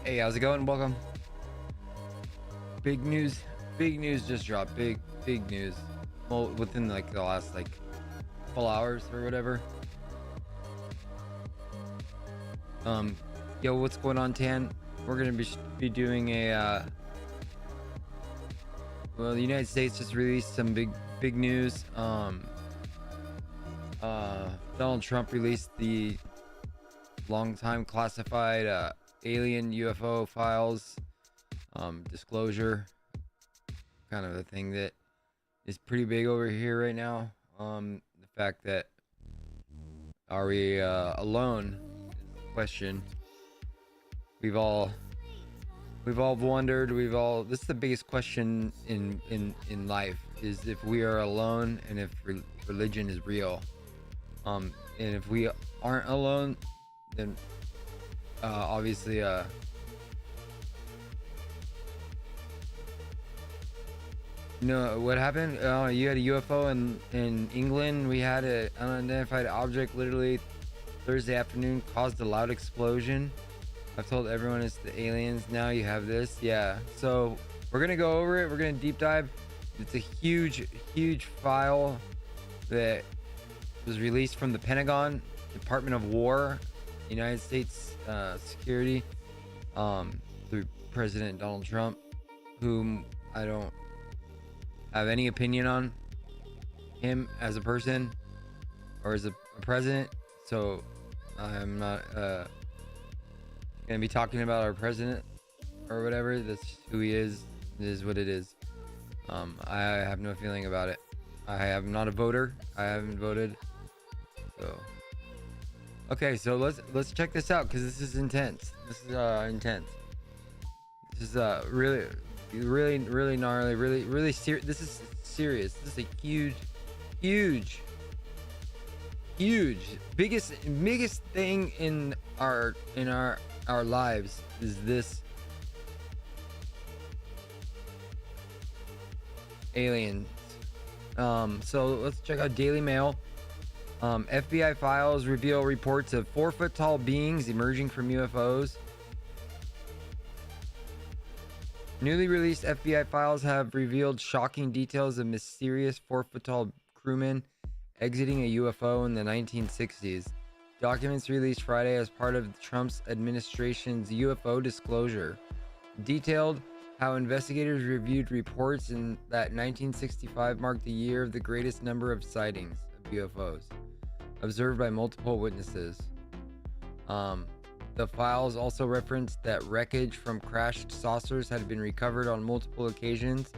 Hey, how's it going? Welcome. Big news. Big news just dropped. Big news. Well, within like the last like couple hours or whatever. Um, yo, what's going on, Tan? We're gonna be doing a well, the United States just released some big news. Donald Trump released the long time classified alien UFO files disclosure, kind of a thing that is pretty big over here right now. The fact that are we alone is the question. We've all wondered. This is the biggest question in life, is if we are alone and if religion is real. And if we aren't alone, then obviously no, what happened? You had a UFO in England. We had an unidentified object literally Thursday afternoon caused a loud explosion. I've told everyone it's the aliens. Now you have this. Yeah. So we're going to go over it. We're going to deep dive. It's a huge file that was released from the Pentagon, Department of War, United States Security, through President Donald Trump, whom I don't have any opinion on him as a person or as a president. So I'm not gonna be talking about our president or whatever. That's who he is. It is what it is. I have no feeling about it. I am not a voter. I haven't voted. So okay, so let's check this out, because this is intense. This is intense. This is really gnarly, really serious. This is serious. This is a huge biggest thing in our lives is this aliens. So let's check out Daily Mail. FBI files reveal reports of 4-foot tall beings emerging from UFOs. Newly released FBI files have revealed shocking details of mysterious 4-foot tall crewmen exiting a UFO in the 1960s. Documents released Friday as part of Trump's administration's UFO disclosure detailed how investigators reviewed reports in that 1965 marked the year of the greatest number of sightings of UFOs observed by multiple witnesses. The files also referenced that wreckage from crashed saucers had been recovered on multiple occasions,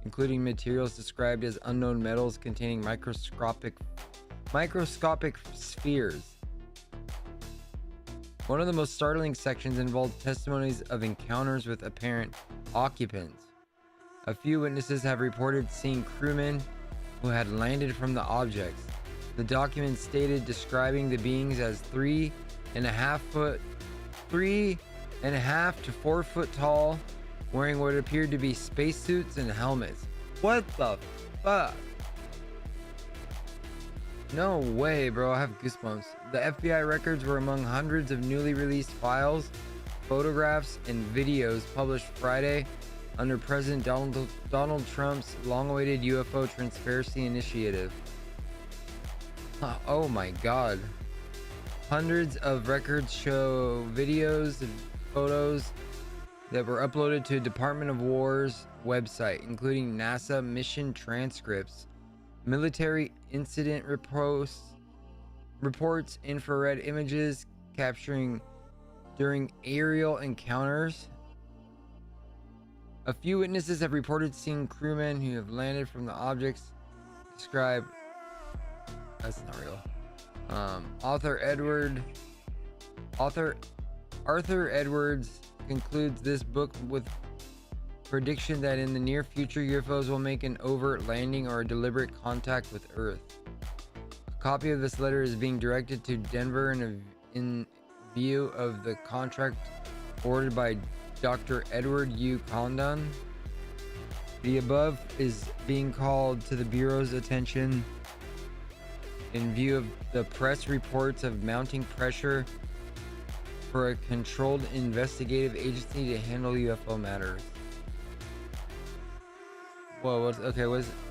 including materials described as unknown metals containing microscopic spheres. One of the most startling sections involved testimonies of encounters with apparent occupants. A few witnesses have reported seeing crewmen who had landed from the objects. The document stated describing the beings as 3.5 to 4 foot tall, wearing what appeared to be spacesuits and helmets. What the fuck? No way, bro. I have goosebumps. The FBI records were among hundreds of newly released files, photographs, and videos published Friday under President Donald Trump's long-awaited UFO Transparency Initiative. Oh my god. Hundreds of records show videos and photos that were uploaded to Department of War's website, including NASA mission transcripts, military incident reports, infrared images capturing during aerial encounters. A few witnesses have reported seeing crewmen who have landed from the objects described. That's not real. Arthur Edwards concludes this book with prediction that in the near future UFOs will make an overt landing or a deliberate contact with Earth. A copy of this letter is being directed to Denver in view of the contract ordered by Dr. Edward U. Condon. The above is being called to the Bureau's attention in view of the press reports of mounting pressure for a controlled investigative agency to handle UFO matters. Whoa,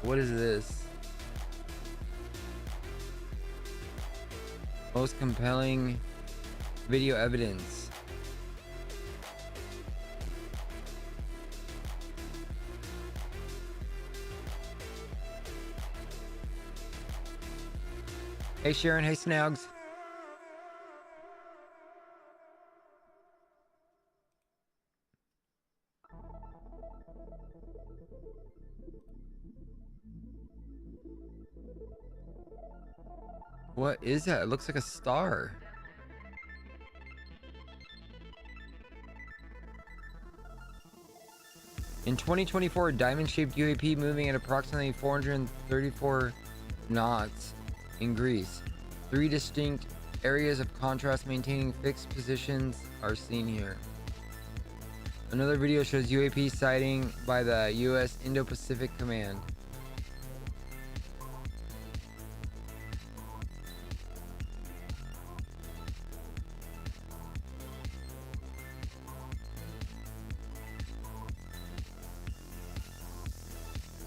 what is this? Most compelling video evidence. Hey Sharon, hey Snags. What is that? It looks like a star. In 2024, a diamond-shaped UAP moving at approximately 434 knots in Greece. 3 distinct areas of contrast maintaining fixed positions are seen here. Another video shows UAP sighting by the U.S. Indo-Pacific Command.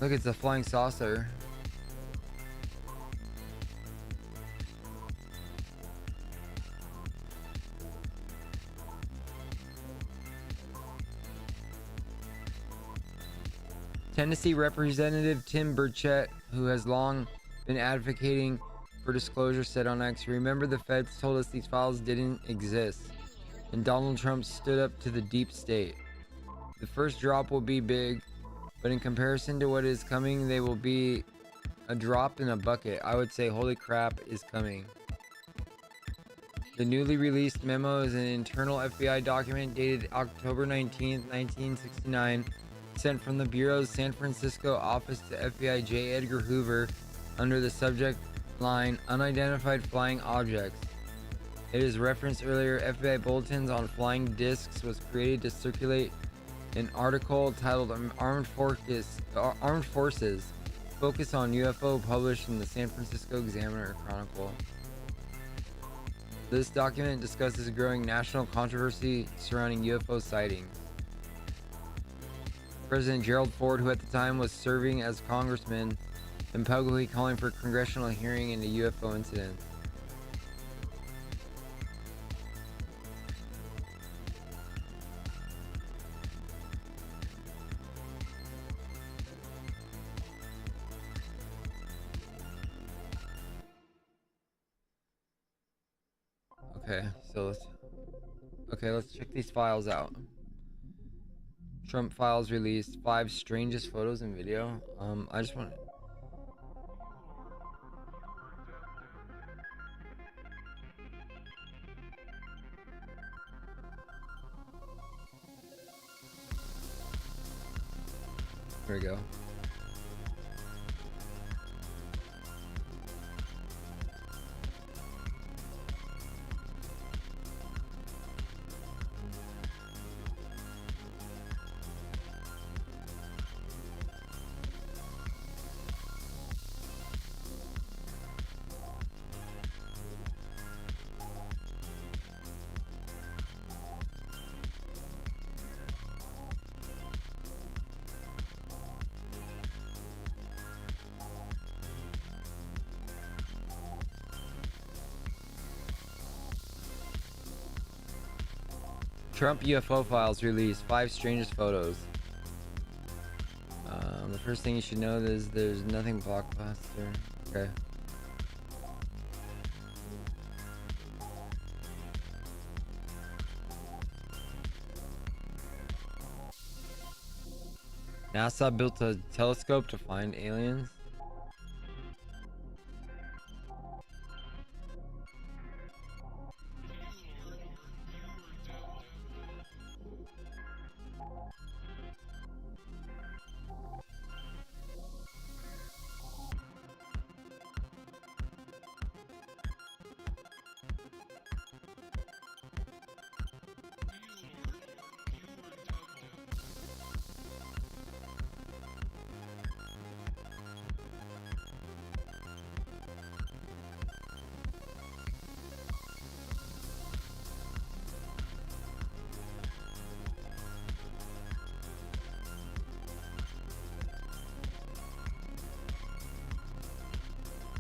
Look, it's a flying saucer. Tennessee Representative Tim Burchett, who has long been advocating for disclosure, said on X, "Remember, the feds told us these files didn't exist, and Donald Trump stood up to the deep state. The first drop will be big, but in comparison to what is coming, they will be a drop in a bucket. I would say holy crap is coming." The newly released memo is an internal FBI document dated October 19th, 1969, sent from the Bureau's San Francisco office to FBI J. Edgar Hoover under the subject line Unidentified Flying Objects. It is referenced earlier. FBI bulletins on flying discs was created to circulate an article titled Armed Forces Focus on UFO, published in the San Francisco Examiner Chronicle. This document discusses growing national controversy surrounding UFO sightings. President Gerald Ford, who at the time was serving as congressman, and publicly calling for a congressional hearing into UFO incidents. Let's check these files out. Trump files released 5 strangest photos and video. I just want to... There we go. Trump UFO files released 5 strangest photos. The first thing you should know is there's nothing blockbuster. Okay. NASA built a telescope to find aliens.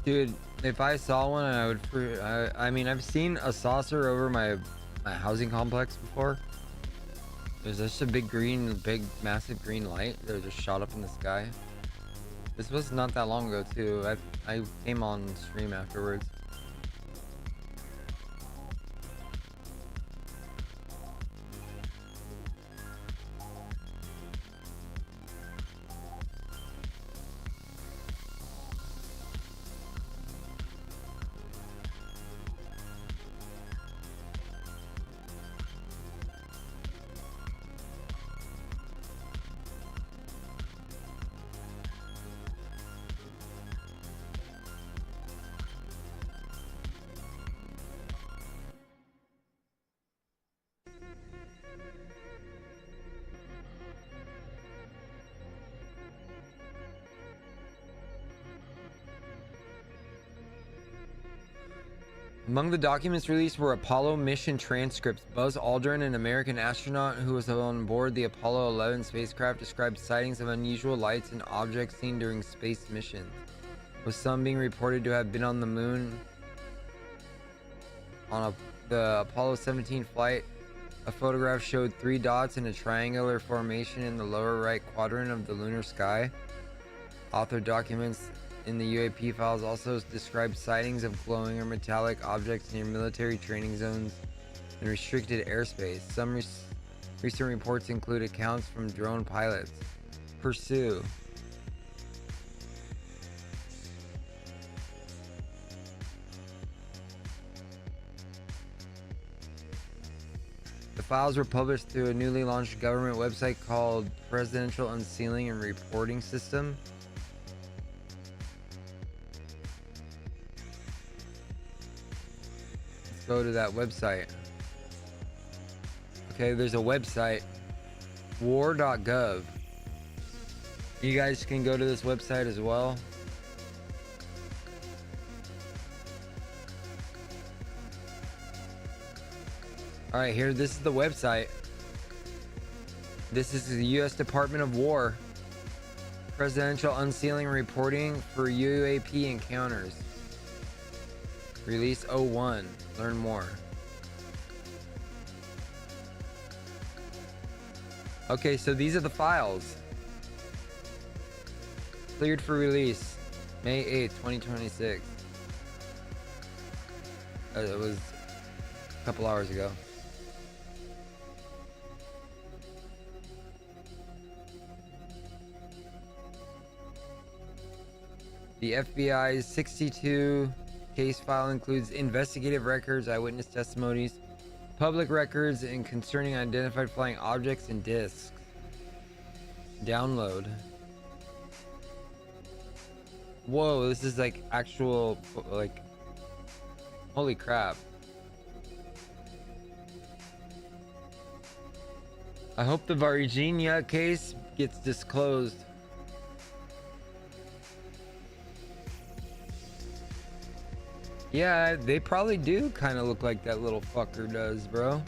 Dude, if I saw one, I would. I mean, I've seen a saucer over my housing complex before. There's just a big, massive green light that just shot up in the sky. This was not that long ago too. I came on stream afterwards. Among the documents released were Apollo mission transcripts. Buzz Aldrin, an American astronaut who was on board the Apollo 11 spacecraft, described sightings of unusual lights and objects seen during space missions, with some being reported to have been on the moon. On the Apollo 17 flight, a photograph showed 3 dots in a triangular formation in the lower right quadrant of the lunar sky. Author documents in the UAP files also describe sightings of glowing or metallic objects near military training zones and restricted airspace. Some recent reports include accounts from drone pilots. Pursue. The files were published through a newly launched government website called Presidential Unsealing and Reporting System. Go to that website. Okay, there's a website, war.gov. You guys can go to this website as well. All right, here, this is the website. This is the U.S. Department of War. Presidential Unsealing and Reporting for UAP Encounters. Release 01. Learn more. Okay, so these are the files. Cleared for release May 8th, 2026. It was a couple hours ago. The FBI's 62 case file includes investigative records, eyewitness testimonies, public records, and concerning identified flying objects and discs. Download. Whoa, this is like actual, like, holy crap. I hope the Virginia case gets disclosed. Yeah, they probably do kind of look like that little fucker does, bro.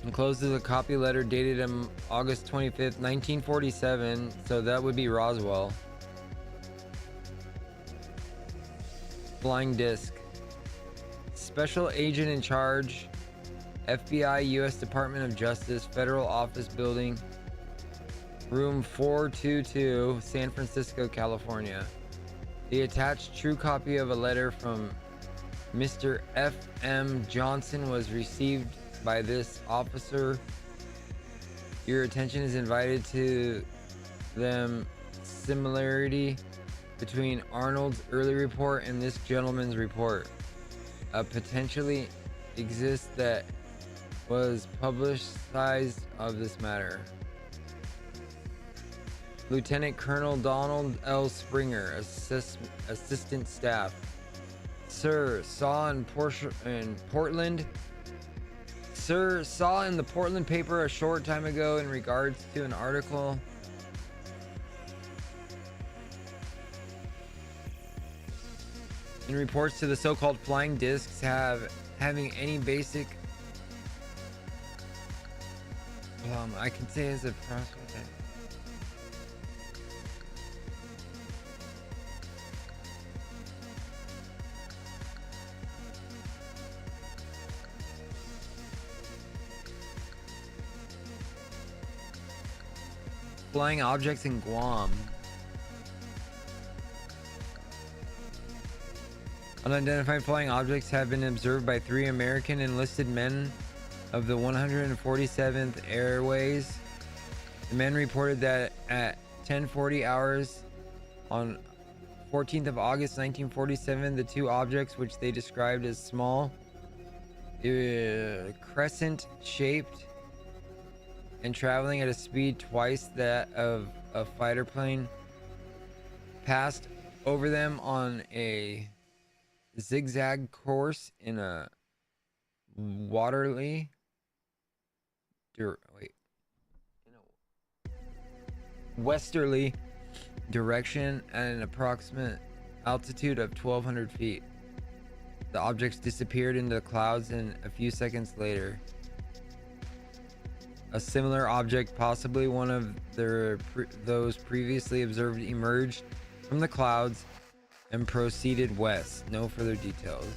Enclosed is a copy letter dated on August 25th, 1947. So that would be Roswell. Flying disc. Special agent in charge, FBI, U.S. Department of Justice, Federal Office Building, Room 422, San Francisco, California. The attached true copy of a letter from Mr. F.M. Johnson was received by this officer. Your attention is invited to the similarity between Arnold's early report and this gentleman's report. Potentially exists that was publicized of this matter. Lieutenant Colonel Donald L. Springer, Assistant Staff. Sir, saw in Portland. Sir, saw in the Portland paper a short time ago in regards to an article. In reports to the so-called flying discs having any basic I can say as a prospect. Flying objects in Guam. Unidentified flying objects have been observed by 3 American enlisted men of the 147th Airways. The men reported that at 10:40 hours on 14th of August 1947, the 2 objects, which they described as small, crescent-shaped, and traveling at a speed twice that of a fighter plane, passed over them on a zigzag course in a waterly westerly direction at an approximate altitude of 1,200 feet. The objects disappeared into the clouds, and a few seconds later, a similar object, possibly one of those previously observed, emerged from the clouds and proceeded west. No further details.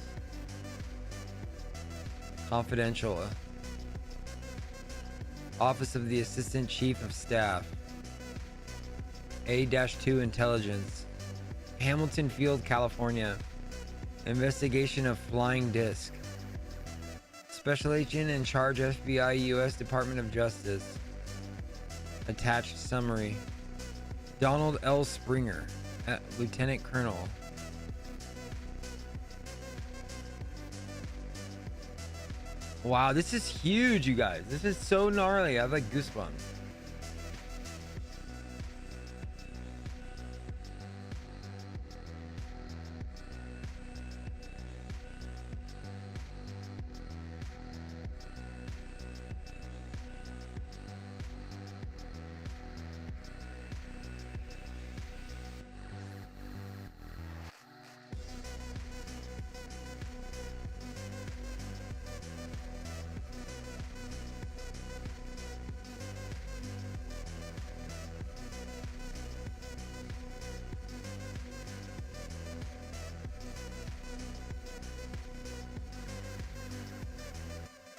Confidential. Office of the Assistant Chief of Staff. A-2 Intelligence. Hamilton Field, California. Investigation of flying disc. Special Agent in Charge, FBI, U.S. Department of Justice. Attached summary. Donald L. Springer, Lieutenant Colonel. Wow, this is huge, you guys. This is so gnarly. I have like goosebumps.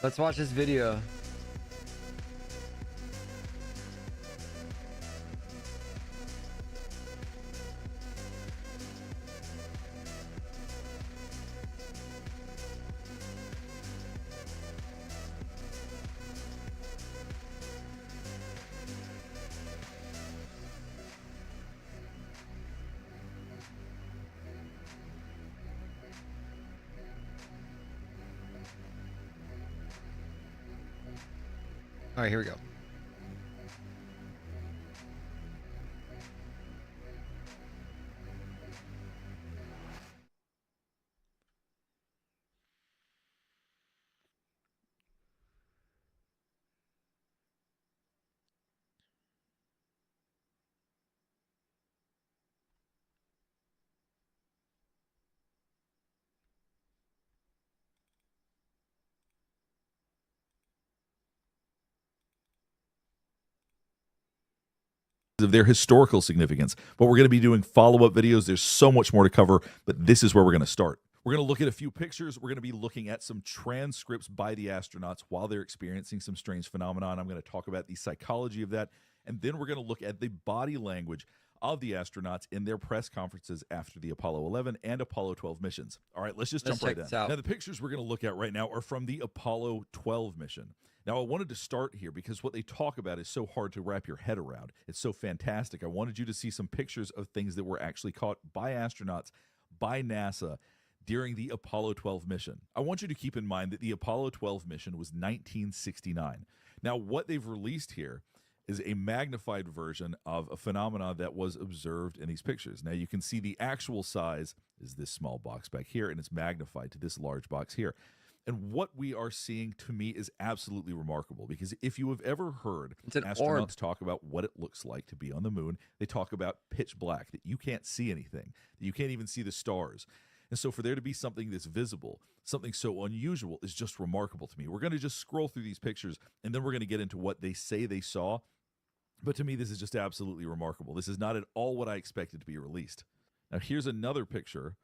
Let's watch this video. All right, here we go. Of their historical significance. But we're going to be doing follow-up videos. There's so much more to cover, but this is where we're going to start. We're going to look at a few pictures. We're going to be looking at some transcripts by the astronauts while they're experiencing some strange phenomenon. I'm going to talk about the psychology of that, and then we're going to look at the body language of the astronauts in their press conferences after the Apollo 11 and Apollo 12 missions. All right, let's jump right in. Now, the pictures we're going to look at right now are from the Apollo 12 mission. Now, I wanted to start here because what they talk about is so hard to wrap your head around. It's so fantastic. I wanted you to see some pictures of things that were actually caught by astronauts, by NASA, during the Apollo 12 mission. I want you to keep in mind that the Apollo 12 mission was 1969. Now, what they've released here is a magnified version of a phenomenon that was observed in these pictures. Now, you can see the actual size is this small box back here, and it's magnified to this large box here. And what we are seeing, to me, is absolutely remarkable, because if you have ever heard astronauts talk about what it looks like to be on the moon, they talk about pitch black, that you can't see anything, that you can't even see the stars. And so for there to be something that's visible, something so unusual, is just remarkable to me. We're going to just scroll through these pictures, and then we're going to get into what they say they saw. But to me, this is just absolutely remarkable. This is not at all what I expected to be released. Now, here's another picture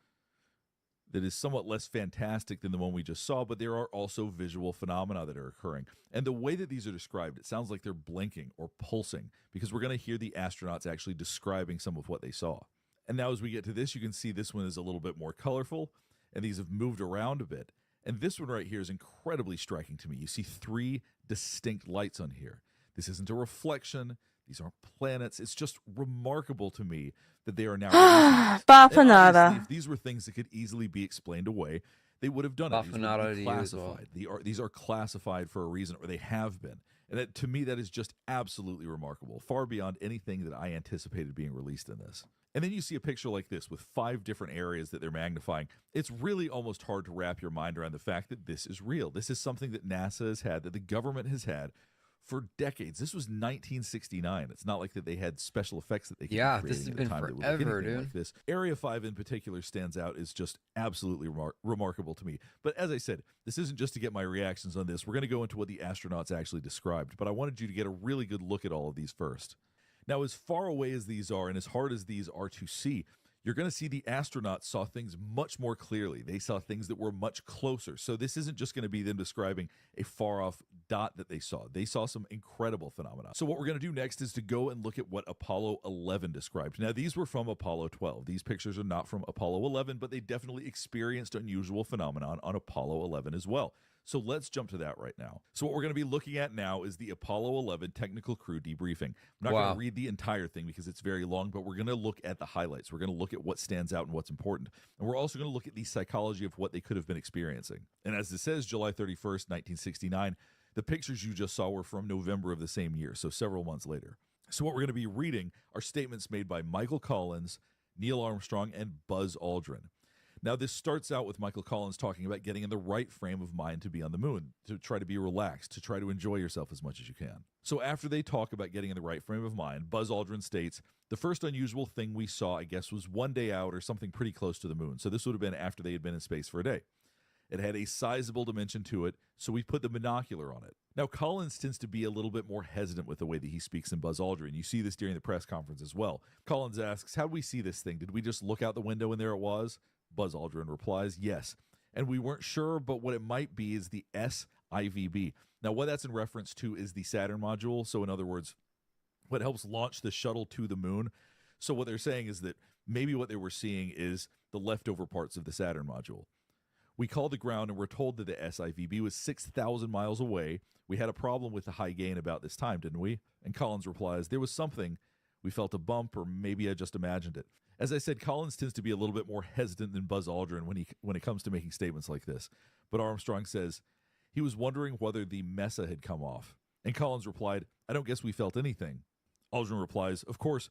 that is somewhat less fantastic than the one we just saw, but there are also visual phenomena that are occurring. And the way that these are described, it sounds like they're blinking or pulsing, because we're going to hear the astronauts actually describing some of what they saw. And now as we get to this, you can see this one is a little bit more colorful, and these have moved around a bit. And this one right here is incredibly striking to me. You see 3 distinct lights on here. This isn't a reflection. These aren't planets. It's just remarkable to me that they are now releasing this. And obviously, if these were things that could easily be explained away, they would have done it. These would be classified. These are classified for a reason, or they have been. And that, to me, that is just absolutely remarkable, far beyond anything that I anticipated being released in this. And then you see a picture like this with 5 different areas that they're magnifying. It's really almost hard to wrap your mind around the fact that this is real. This is something that NASA has had, that the government has had for decades. This was 1969. It's not like that they had special effects that they could create this has at been the time that would look forever, anything dude. like this. Area 5 in particular stands out as just absolutely remarkable to me. But as I said, this isn't just to get my reactions on this. We're going to go into what the astronauts actually described, but I wanted you to get a really good look at all of these first. Now, as far away as these are and as hard as these are to see, you're going to see the astronauts saw things much more clearly. They saw things that were much closer. So this isn't just going to be them describing a far-off dot that they saw. They saw some incredible phenomena. So what we're going to do next is to go and look at what Apollo 11 described. Now, these were from Apollo 12. These pictures are not from Apollo 11, but they definitely experienced unusual phenomenon on Apollo 11 as well. So let's jump to that right now. So what we're going to be looking at now is the Apollo 11 technical crew debriefing. I'm not going to read the entire thing because it's very long, but we're going to look at the highlights. We're going to look at what stands out and what's important. And we're also going to look at the psychology of what they could have been experiencing. And as it says, July 31st, 1969, the pictures you just saw were from November of the same year, so several months later. So what we're going to be reading are statements made by Michael Collins, Neil Armstrong, and Buzz Aldrin. Now, this starts out with Michael Collins talking about getting in the right frame of mind to be on the moon, to try to be relaxed, to try to enjoy yourself as much as you can. So after they talk about getting in the right frame of mind, Buzz Aldrin states, the first unusual thing we saw, I guess, was 1 day out or something pretty close to the moon. So this would have been after they had been in space for a day. It had a sizable dimension to it, so we put the binocular on it. Now, Collins tends to be a little bit more hesitant with the way that he speaks than Buzz Aldrin. You see this during the press conference as well. Collins asks, how'd we see this thing? Did we just look out the window and there it was? Buzz Aldrin replies, yes. And we weren't sure, but what it might be is the SIVB. Now, what that's in reference to is the Saturn module. So in other words, what helps launch the shuttle to the moon. So what they're saying is that maybe what they were seeing is the leftover parts of the Saturn module. We called the ground and were told that the SIVB was 6,000 miles away. We had a problem with the high gain about this time, didn't we? And Collins replies, there was something. We felt a bump, or maybe I just imagined it. As I said, Collins tends to be a little bit more hesitant than Buzz Aldrin when it comes to making statements like this. But Armstrong says he was wondering whether the MESA had come off. And Collins replied, I don't guess we felt anything. Aldrin replies, of course,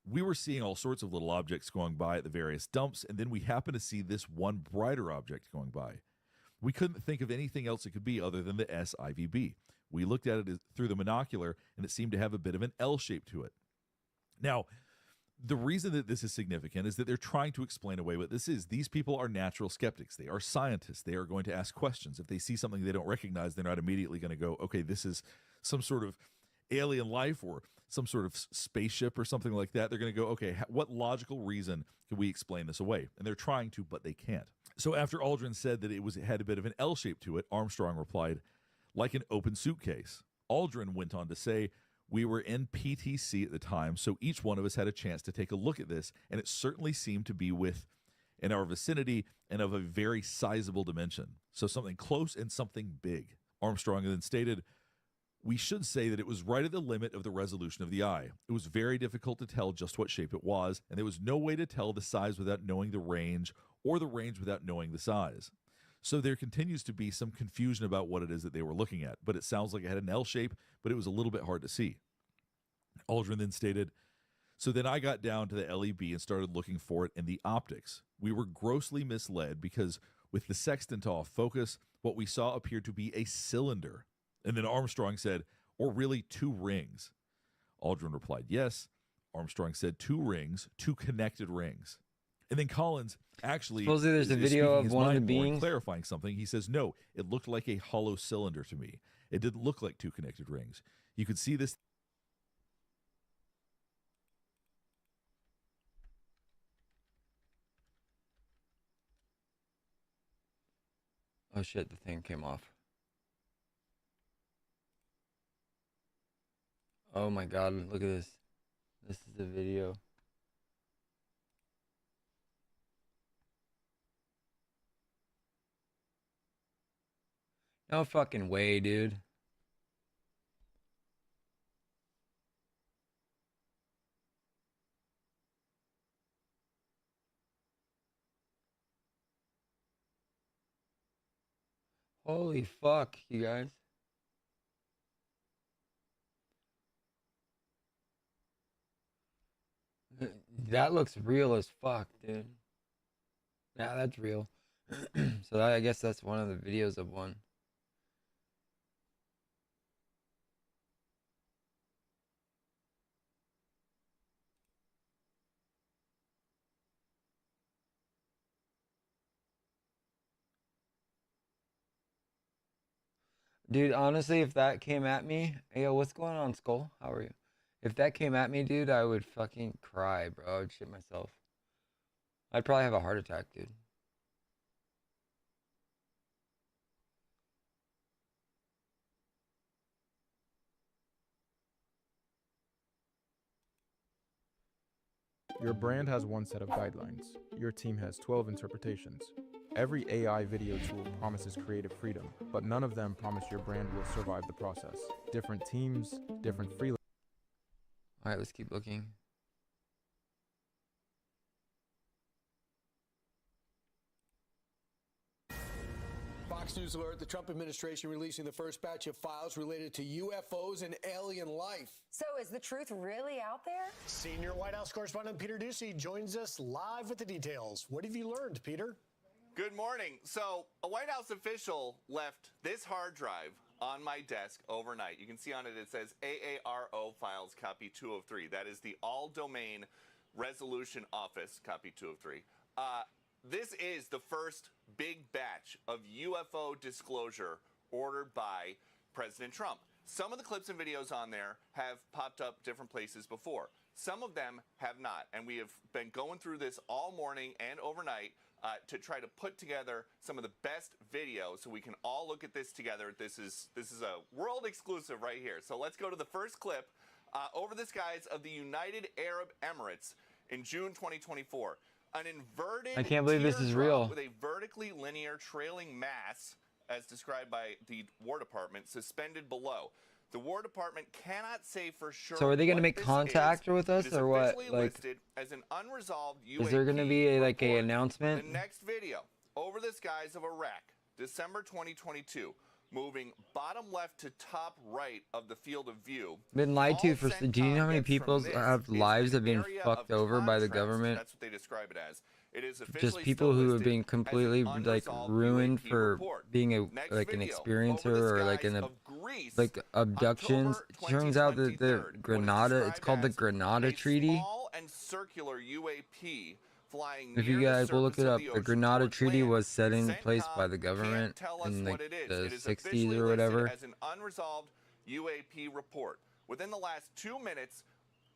we were seeing all sorts of little objects going by at the various dumps, and then we happened to see this one brighter object going by. We couldn't think of anything else it could be other than the SIVB. We looked at it through the binocular, and it seemed to have a bit of an L shape to it. Now, the reason that this is significant is that they're trying to explain away what this is. These people are natural skeptics. They are scientists. They are going to ask questions. If they see something they don't recognize, they're not immediately going to go, okay, this is some sort of alien life or some sort of spaceship or something like that. They're going to go, okay, what logical reason can we explain this away? And they're trying to, but they can't. So after Aldrin said that it had a bit of an L shape to it, Armstrong replied, like an open suitcase. Aldrin went on to say, we were in PTC at the time, so each one of us had a chance to take a look at this, and it certainly seemed to be in our vicinity and of a very sizable dimension. So something close and something big. Armstrong then stated, we should say that it was right at the limit of the resolution of the eye. It was very difficult to tell just what shape it was, and there was no way to tell the size without knowing the range, or the range without knowing the size. So there continues to be some confusion about what it is that they were looking at, but it sounds like it had an L shape, but it was a little bit hard to see. Aldrin then stated, so then I got down to the LEB and started looking for it in the optics. We were grossly misled because with the sextant off focus, what we saw appeared to be a cylinder. And then Armstrong said, or really 2 rings. Aldrin replied, yes. Armstrong said 2 rings, 2 connected rings. And then Collins actually supposedly there's a video of one of the beings clarifying something. He says, no, it looked like a hollow cylinder to me. It didn't look like 2 connected rings. You could see this. Oh shit, the thing came off. Oh my god, look at this. This is the video. No fucking way, dude. Holy fuck, you guys. That looks real as fuck, dude. Yeah, that's real. So I guess that's one of the videos of one. Dude, honestly, if that came at me, hey, yo, what's going on, Skull? How are you? If that came at me, dude, I would fucking cry, bro. I would shit myself. I'd probably have a heart attack, dude. Your brand has one set of guidelines. Your team has 12 interpretations. Every AI video tool promises creative freedom, but none of them promise your brand will survive the process. Different teams, different freelancers. All right, let's keep looking. Fox News alert, the Trump administration releasing the first batch of files related to UFOs and alien life. So is the truth really out there? Senior White House correspondent Peter Doocy joins us live with the details. What have you learned, Peter? Good morning. So a White House official left this hard drive on my desk overnight. You can see on it, it says AARO files copy 203. That is the all domain resolution office copy 203. This is the first big batch of UFO disclosure ordered by President Trump. Some of the clips and videos on there have popped up different places before. Some of them have not. And we have been going through this all morning and overnight to try to put together some of the best videos so we can all look at this together. This is a world exclusive right here. So let's go to the first clip over the skies of the United Arab Emirates in June 2024. An inverted I can't believe this is teardrop real. with a vertically linear trailing mass, as described by the War Department, suspended below. The War Department cannot say for sure. So are they going to what make this contact is. with us, It is or what? officially Like, listed as an unresolved UAP is there going to be a, like a report. announcement? The next video, over the skies of Iraq, December 2022, moving bottom left to top right of the field of view. Been lied to All for. CENTCOM Do you know how many gets from people this have is lives an have been area fucked of over by the contrast. government? That's what they describe it as. It is Just officially people still who have listed been as an completely like unresolved ruined UAP for report. being a Next like an video, experiencer over the or like skies an of Greece, like abductions. October It turns out that the 2023, what is Granada, it's described called the as Granada a Treaty. Small and circular UAP flying If near you the guys will look surface it of up, the the ocean Granada towards Treaty land. was set in place by CENTCOM the government can't tell us in like what it is. the It is 60s officially or listed whatever. as an unresolved UAP report. Within the last 2 minutes,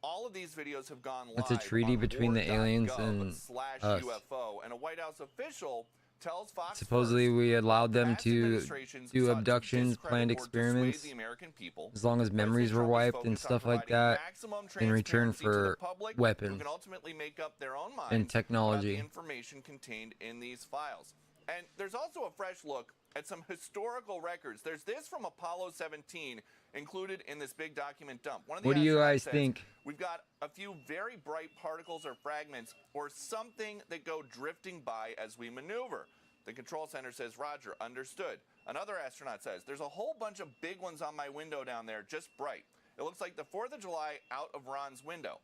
all of these videos have gone live. It's a treaty on between the aliens and us. /UFO, and a White House official tells Fox Supposedly First we allowed that them past to administrations do sought to abductions, discredit planned or dissuade experiments, the American people. as long as memories President were Trump is wiped and focused on stuff like providing that, maximum in return transparency to the for public, weapons who can ultimately make up their own minds and about technology. the information contained in these files. And there's also a fresh look at some historical records. There's this from Apollo 17 included in this big document dump. One of the What do you astronauts guys says, think? "We've got a few very bright particles or fragments or something that go drifting by as we maneuver." The control center says, "Roger, understood." Another astronaut says, "There's a whole bunch of big ones on my window down there, just bright. It looks like the 4th of July out of Ron's window."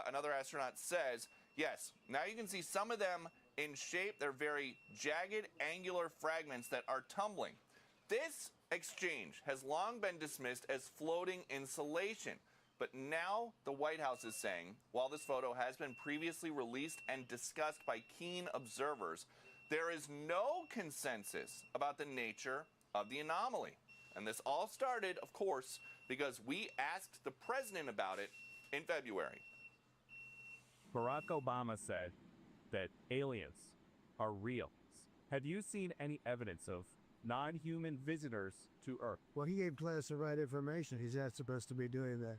Another astronaut says, "Yes, now you can see some of them in shape. They're very jagged, angular fragments that are tumbling." This exchange has long been dismissed as floating insulation. But now the White House is saying, while this photo has been previously released and discussed by keen observers, there is no consensus about the nature of the anomaly. And this all started, of course, because we asked the president about it in February. Barack Obama said that aliens are real. Have you seen any evidence of non-human visitors to Earth? Well, he gave classified information. He's not supposed to be doing that.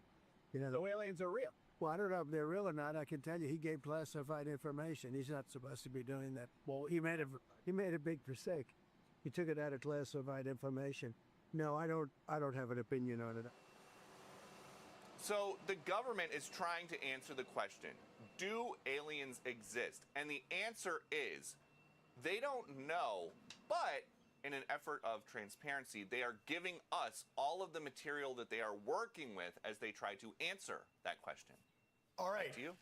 You know, No aliens are real. well, I don't know if they're real or not. I can tell you, he gave classified information. He's not supposed to be doing that. Well, he made a big mistake. He took it out of classified information. No, I don't have an opinion on it. So the government is trying to answer the question, do aliens exist? And the answer is, they don't know, but in an effort of transparency, they are giving us all of the material that they are working with as they try to answer that question. All right, Back to you.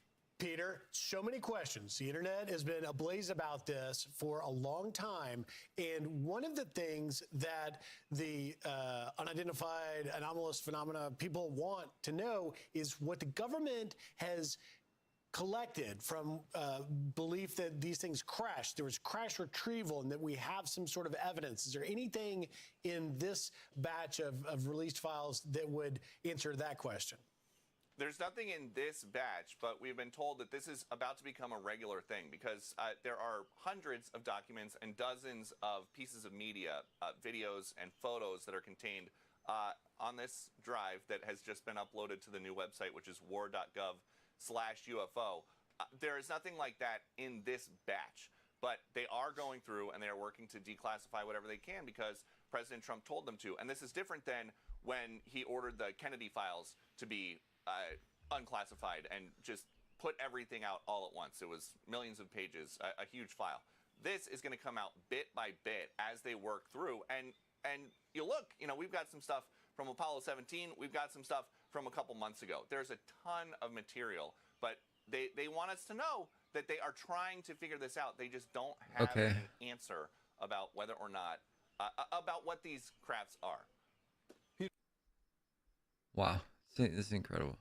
Peter, so many questions. The internet has been ablaze about this for a long time. And one of the things that the unidentified anomalous phenomena people want to know is what the government has collected from belief that these things crashed. There was crash retrieval and that we have some sort of evidence. Is there anything in this batch of released files that would answer that question? There's nothing in this batch, but we've been told that this is about to become a regular thing because there are hundreds of documents and dozens of pieces of media, videos, and photos that are contained on this drive that has just been uploaded to the new website, which is war.gov/UFO. There is nothing like that in this batch, but they are going through and they are working to declassify whatever they can because President Trump told them to. And this is different than when he ordered the Kennedy files to be unclassified and just put everything out all at once. It was millions of pages, a huge file. This is going to come out bit by bit as they work through. And you look, we've got some stuff from Apollo 17. We've got some stuff from a couple months ago. There's a ton of material, but they want us to know that they are trying to figure this out. They just don't have an answer about whether or not, about what these crafts are. Wow. This is incredible.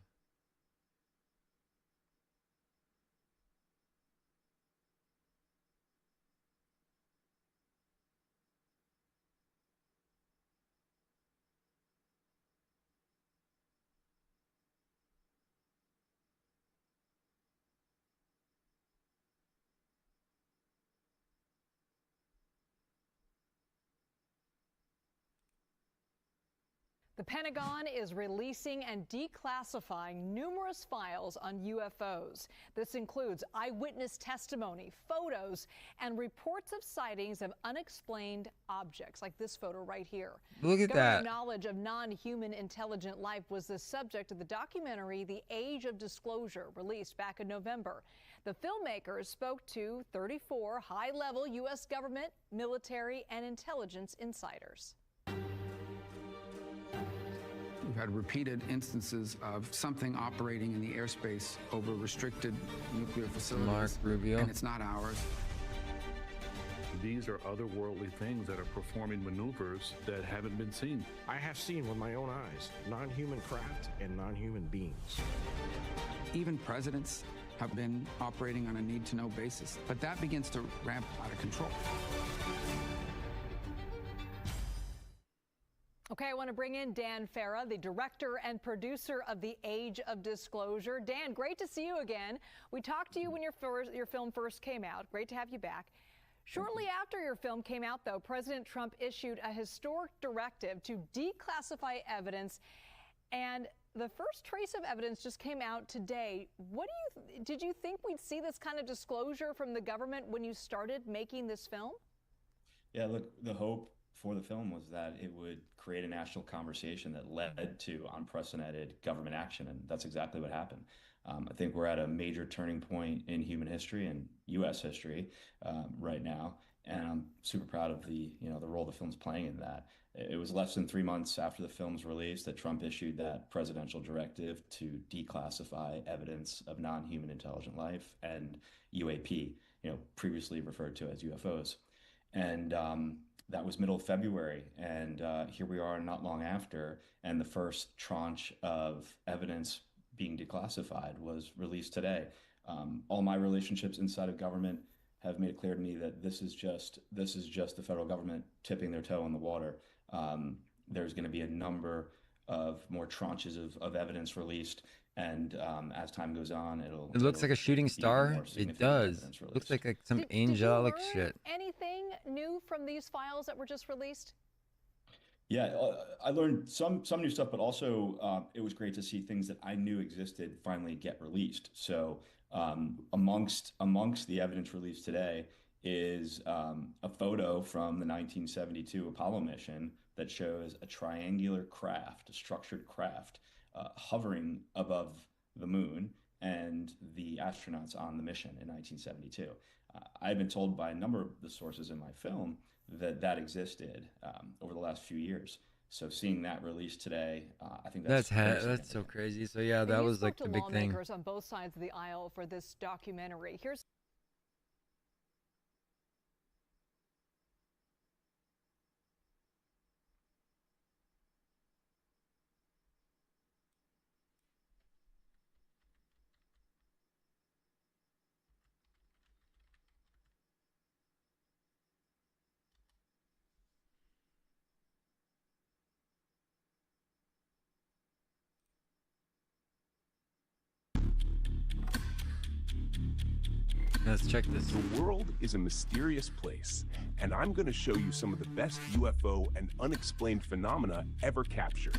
The Pentagon is releasing and declassifying numerous files on UFOs. This includes eyewitness testimony, photos, and reports of sightings of unexplained objects, like this photo right here. Look at Government that. knowledge of non-human intelligent life was the subject of the documentary The Age of Disclosure, released back in November. The filmmakers spoke to 34 high-level U.S. government, military, and intelligence insiders. We've had repeated instances of something operating in the airspace over restricted nuclear facilities. Mark Rubio. And it's not ours. These are otherworldly things that are performing maneuvers that haven't been seen. I have seen with my own eyes non-human craft and non-human beings. Even presidents have been operating on a need-to-know basis, but that begins to ramp out of control. Okay, I want to bring in Dan Farah, the director and producer of The Age of Disclosure. Dan, great to see you again. We talked to you when your film first came out. Great to have you back. Shortly after your film came out, though, President Trump issued a historic directive to declassify evidence, and the first trace of evidence just came out today. Did you think we'd see this kind of disclosure from the government when you started making this film? Yeah, look, the hope for the film was that it would create a national conversation that led to unprecedented government action, and that's exactly what happened. I think we're at a major turning point in human history and U.S. history right now, and I'm super proud of the role the film's playing in that. It was less than 3 months after the film's release that Trump issued that presidential directive to declassify evidence of non-human intelligent life and UAP, previously referred to as UFOs, and that was middle of February, and here we are not long after, and the first tranche of evidence being declassified was released today. All my relationships inside of government have made it clear to me that this is just the federal government tipping their toe in the water. There's going to be a number of more tranches of evidence released, and as time goes on, it looks like a shooting star. It does. Looks like some angelic did you learn shit. Anything new from these files that were just released? Yeah, I learned some new stuff, but also it was great to see things that I knew existed finally get released. So amongst the evidence released today is a photo from the 1972 Apollo mission that shows a triangular craft, a structured craft, hovering above the moon and the astronauts on the mission in 1972. I've been told by a number of the sources in my film that existed over the last few years. So seeing that released today, I think that's so crazy. So yeah, that was like the big thing. Lawmakers on both sides of the aisle for this documentary. Here's Let's check this. The world is a mysterious place, and I'm going to show you some of the best UFO and unexplained phenomena ever captured.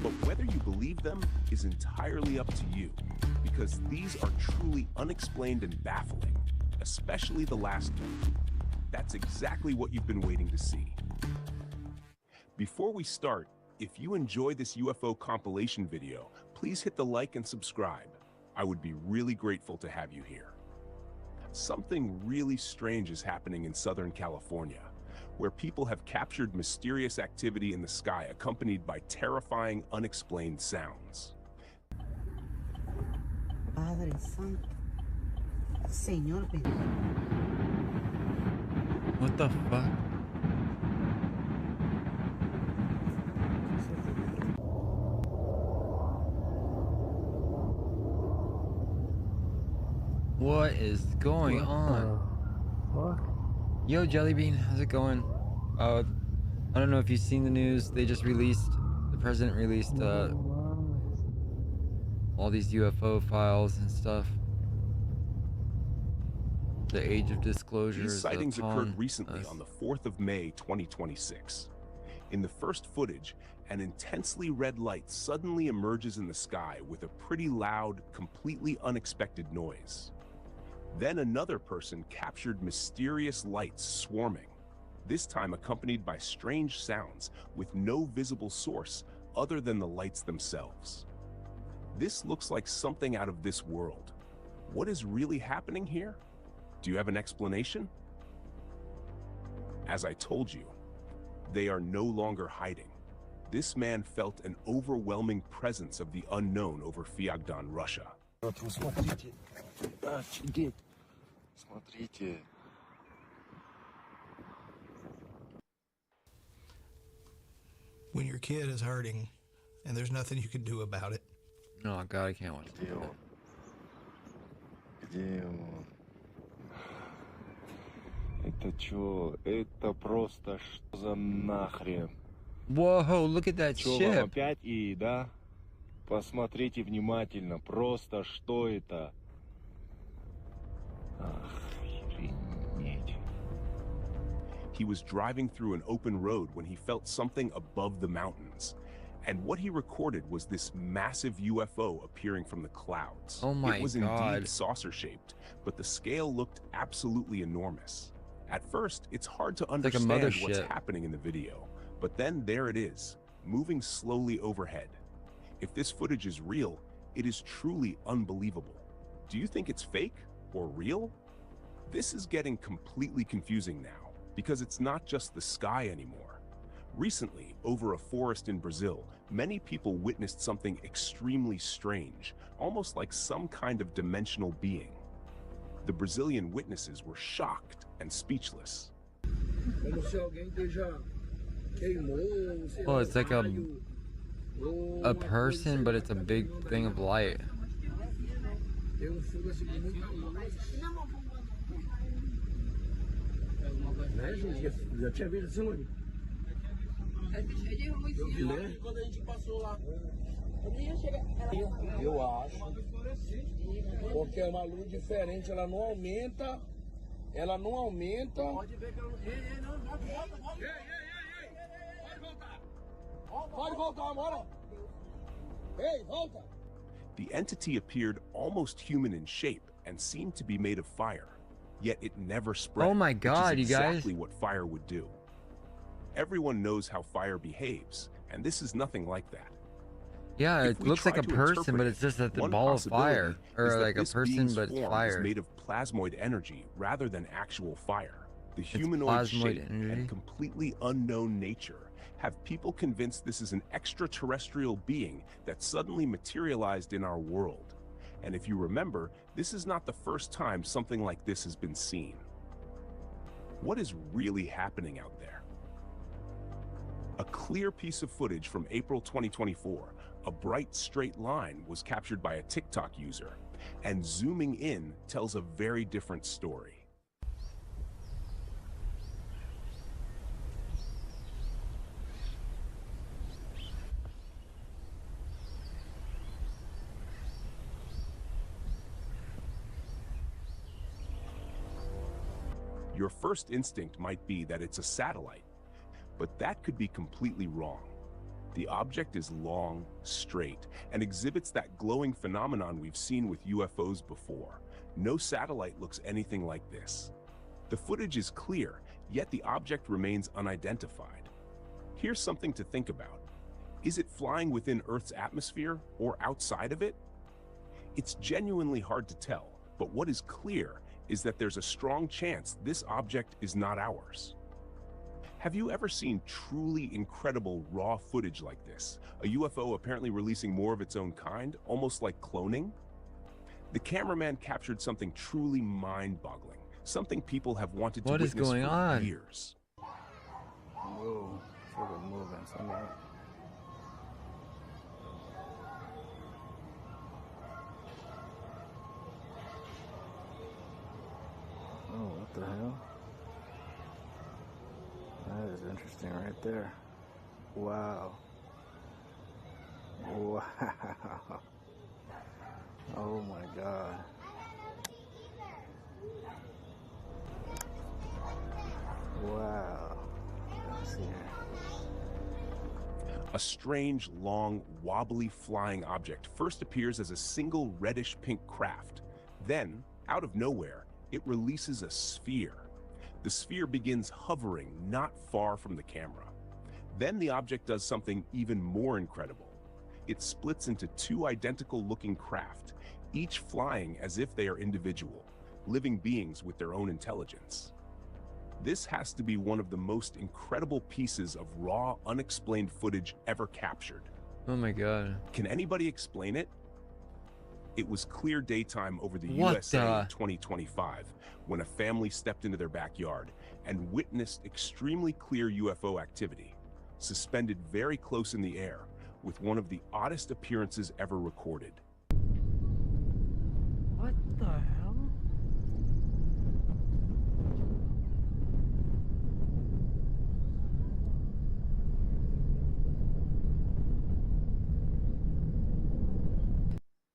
But whether you believe them is entirely up to you, because these are truly unexplained and baffling, especially the last one. That's exactly what you've been waiting to see. Before we start, if you enjoy this UFO compilation video, please hit the like and subscribe. I would be really grateful to have you here. Something really strange is happening in Southern California, where people have captured mysterious activity in the sky accompanied by terrifying, unexplained sounds. Padre Santo, Señor bendito. What the fuck? What is going on? Yo, Jellybean, how's it going? I don't know if you've seen the news. They just released, the president released all these UFO files and stuff. The age of disclosure. These sightings occurred recently on the 4th of May, 2026. In the first footage, an intensely red light suddenly emerges in the sky with a pretty loud, completely unexpected noise. Then another person captured mysterious lights swarming, this time accompanied by strange sounds with no visible source other than the lights themselves. This looks like something out of this world. What is really happening here? Do you have an explanation? As I told you, they are no longer hiding. This man felt an overwhelming presence of the unknown over Fyagdan, Russia. Смотрите. When your kid is hurting and there's nothing you can do about it. Oh God, I can't watch Где он? Где он? Это чё? Это просто что за нахрен? Whoa, look at that Чё, ship. вам опять и, да? Посмотрите внимательно. Просто что это? He was driving through an open road when he felt something above the mountains. And what he recorded was this massive UFO appearing from the clouds. Oh my God. It was God. indeed saucer-shaped, but the scale looked absolutely enormous. At first, it's hard to understand what's happening in the video, but then there it is, moving slowly overhead. If this footage is real, it is truly unbelievable. Do you think it's fake or real? This is getting completely confusing now, because it's not just the sky anymore. Recently, over a forest in Brazil, many people witnessed something extremely strange, almost like some kind of dimensional being. The Brazilian witnesses were shocked and speechless. Oh, it's like a person, but it's a big thing of light. Já tinha visto esse nome? Quando a gente passou lá. Eu acho. Porque é uma luz diferente, ela não aumenta, ela não aumenta. Pode voltar, bora. Ei, volta. The entity appeared almost human in shape and seemed to be made of fire, yet it never spread. Oh my God, which is you guys. exactly what fire would do. Everyone knows how fire behaves, and this is nothing like that. Yeah, If it we looks try like a to person, interpret but it, it's just that the one ball of fire, possibility is or that like a this person, being's but it's form fire. is made of plasmoid energy rather than actual fire. The It's humanoid plasmoid shape energy? and completely unknown nature have people convinced this is an extraterrestrial being that suddenly materialized in our world. And if you remember, this is not the first time something like this has been seen. What is really happening out there? A clear piece of footage from April 2024, a bright straight line was captured by a TikTok user, and zooming in tells a very different story. Your first instinct might be that it's a satellite, but that could be completely wrong. The object is long, straight, and exhibits that glowing phenomenon we've seen with UFOs before. No satellite looks anything like this. The footage is clear, yet the object remains unidentified. Here's something to think about. Is it flying within Earth's atmosphere or outside of it? It's genuinely hard to tell, but what is clear is that there's a strong chance this object is not ours. Have you ever seen truly incredible raw footage like this? A UFO apparently releasing more of its own kind, almost like cloning? The cameraman captured something truly mind-boggling, something people have wanted to witness for years. Whoa, sort of moving somewhere. Oh, what the hell? That is interesting right there. Wow. Wow. Oh my God. Wow. Let's see here. A strange, long, wobbly flying object first appears as a single reddish-pink craft. Then, out of nowhere, it releases a sphere. The sphere begins hovering not far from the camera. Then the object does something even more incredible. It splits into two identical-looking craft, each flying as if they are individual, living beings with their own intelligence. This has to be one of the most incredible pieces of raw, unexplained footage ever captured. Oh my God. Can anybody explain it? It was clear daytime over the What USA the? in 2025 when a family stepped into their backyard and witnessed extremely clear UFO activity, suspended very close in the air, with one of the oddest appearances ever recorded. What the hell?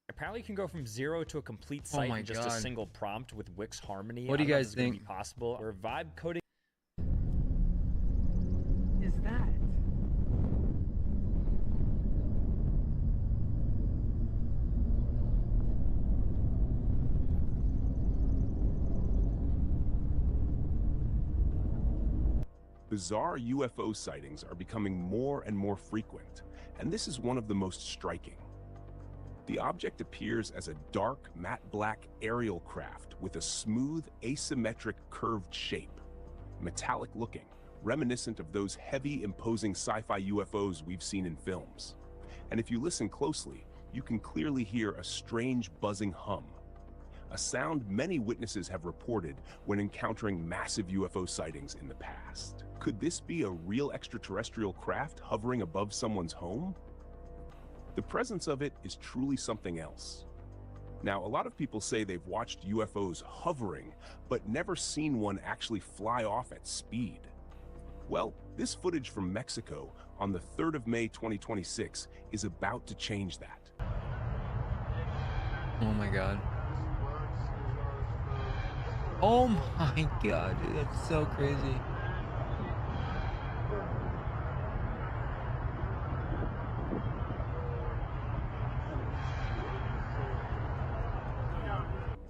Apparently you can go from 0 to a complete site my in just a God. single prompt with Wix Harmony. What do I you don't know if guys this is gonna think? be possible? Or vibe coding. Is that? Bizarre UFO sightings are becoming more and more frequent, and this is one of the most striking. The object appears as a dark, matte black aerial craft with a smooth, asymmetric, curved shape. Metallic looking, reminiscent of those heavy, imposing sci-fi UFOs we've seen in films. And if you listen closely, you can clearly hear a strange buzzing hum, a sound many witnesses have reported when encountering massive UFO sightings in the past. Could this be a real extraterrestrial craft hovering above someone's home? The presence of it is truly something else. Now, a lot of people say they've watched UFOs hovering, but never seen one actually fly off at speed. Well, this footage from Mexico on the 3rd of May 2026 is about to change that. Oh my God. Oh my god, dude, that's so crazy.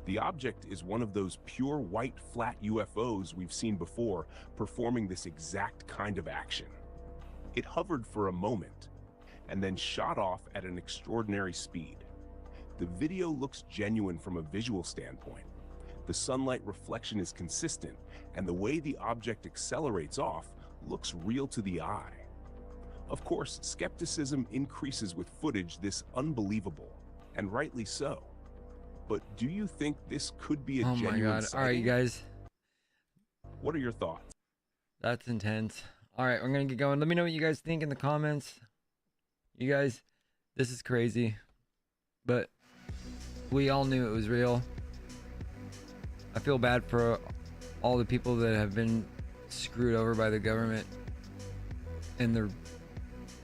The object is one of those pure white flat UFOs we've seen before, performing this exact kind of action. It hovered for a moment and then shot off at an extraordinary speed. The video looks genuine from a visual standpoint. The sunlight reflection is consistent, and the way the object accelerates off looks real to the eye. Of course, skepticism increases with footage this unbelievable, and rightly so. But do you think this could be a Oh my genuine god. sighting? All right, you guys. What are your thoughts? That's intense. All right, we're going to get going. Let me know what you guys think in the comments. You guys, this is crazy. But we all knew it was real. I feel bad for all the people that have been screwed over by the government and their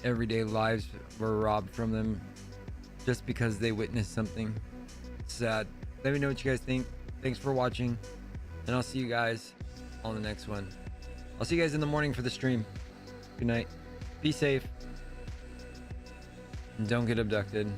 everyday lives were robbed from them just because they witnessed something sad. Let me know what you guys think. Thanks for watching, and I'll see you guys on the next one. I'll see you guys in the morning for the stream. Good night. Be safe. And don't get abducted.